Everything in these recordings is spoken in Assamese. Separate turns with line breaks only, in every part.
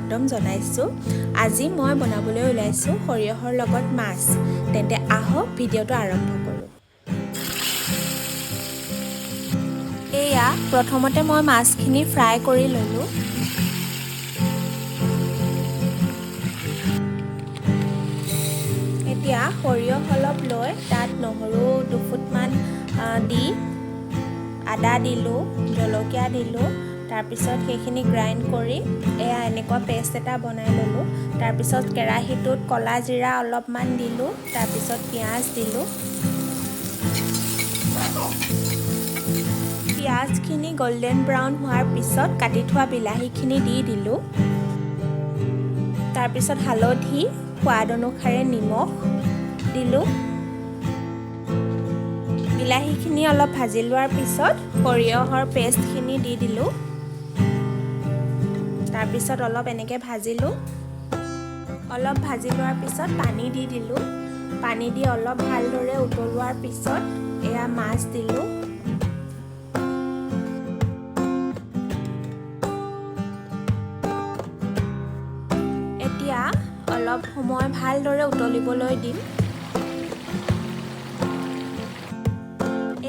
স্বাগতম জনাইছোঁ। আজি মই বনাবলৈ ওলাইছোঁ সৰিয়হৰ লগত মাছ। তেন্তে আহক ভিডিঅ'টো আৰম্ভ কৰোঁ। এয়া প্ৰথমতে মই মাছখিনি ফ্ৰাই কৰি ল'লোঁ। এতিয়া সৰিয়হ অলপ লৈ তাত নহৰু দুফুটমান দি আদা দিলোঁ, জলকীয়া দিলোঁ। তাৰপিছত সেইখিনি গ্ৰাইণ্ড কৰি এয়া এনেকুৱা পেষ্ট এটা বনাই ল'লোঁ। তাৰপিছত কেৰাহীটোত ক'লা জিৰা অলপমান দিলোঁ, তাৰপিছত পিঁয়াজ দিলোঁ। পিঁয়াজখিনি গল্ডেন ব্ৰাউন হোৱাৰ পিছত কাটি থোৱা বিলাহীখিনি দি দিলোঁ। তাৰপিছত হালধি, সোৱাদ অনুসাৰে নিমখ দিলোঁ। বিলাহীখিনি অলপ ভাজি লোৱাৰ পিছত সৰিয়হৰ পেষ্টখিনি দি দিলোঁ। তাৰপিছত অলপ এনেকৈ ভাজিলোঁ। অলপ ভাজি লোৱাৰ পিছত পানী দি দিলোঁ। পানী দি অলপ ভালদৰে উতলোৱাৰ পিছত এয়া মাছ দিলোঁ। এতিয়া অলপ সময় ভালদৰে উতলিবলৈ দিম।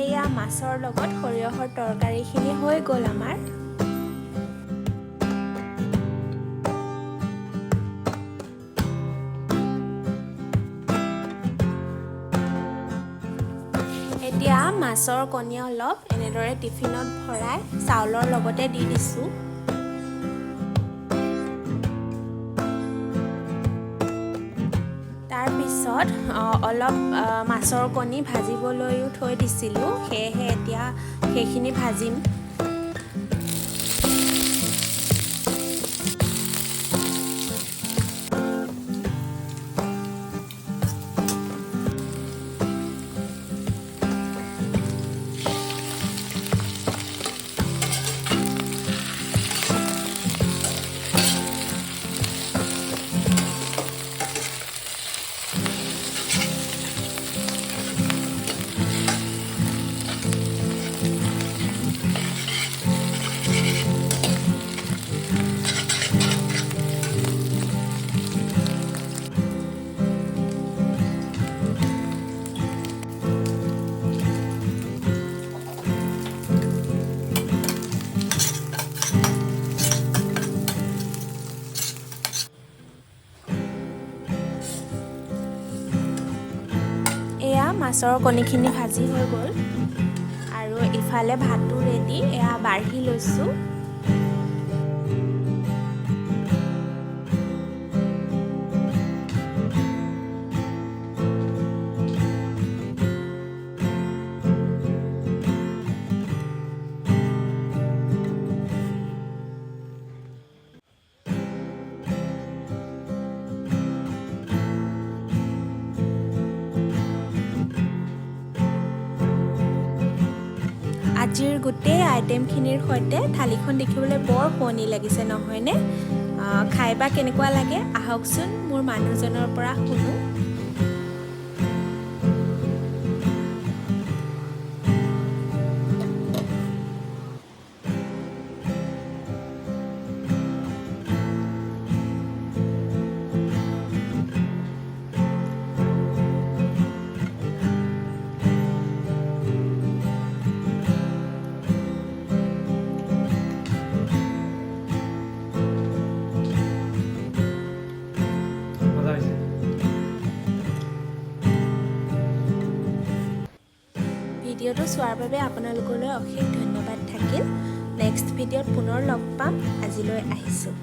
এয়া মাছৰ লগত সৰিয়হৰ তৰকাৰীখিনি হৈ গ'ল আমাৰ। এতিয়া মাছৰ কণী অলপ এনেদৰে টিফিনত ভৰাই চাউলৰ লগতে দি দিছোঁ। তাৰপিছত অলপ মাছৰ কণী ভাজিবলৈও থৈ দিছিলোঁ, সেয়েহে এতিয়া সেইখিনি ভাজিম। এয়া মাছৰ কণীখিনি ভাজি হৈ গ'ল আৰু ইফালে ভাতো ৰেডি। এয়া বাঢ়ি লৈছোঁ। আজিৰ গোটেই আইটেমখিনিৰ সৈতে থালিখন দেখিবলৈ বৰ শুৱনি লাগিছে নহয়নে? খাই বা কেনেকুৱা লাগে আহকচোন মোৰ মানুহজনৰ পৰা শুনো। ভিডিঅ'টো চোৱাৰ বাবে আপোনালোকলৈ অশেষ ধন্যবাদ থাকিল। নেক্সট ভিডিঅ'ত পুনৰ লগ পাম। আজিলৈ আহিছোঁ।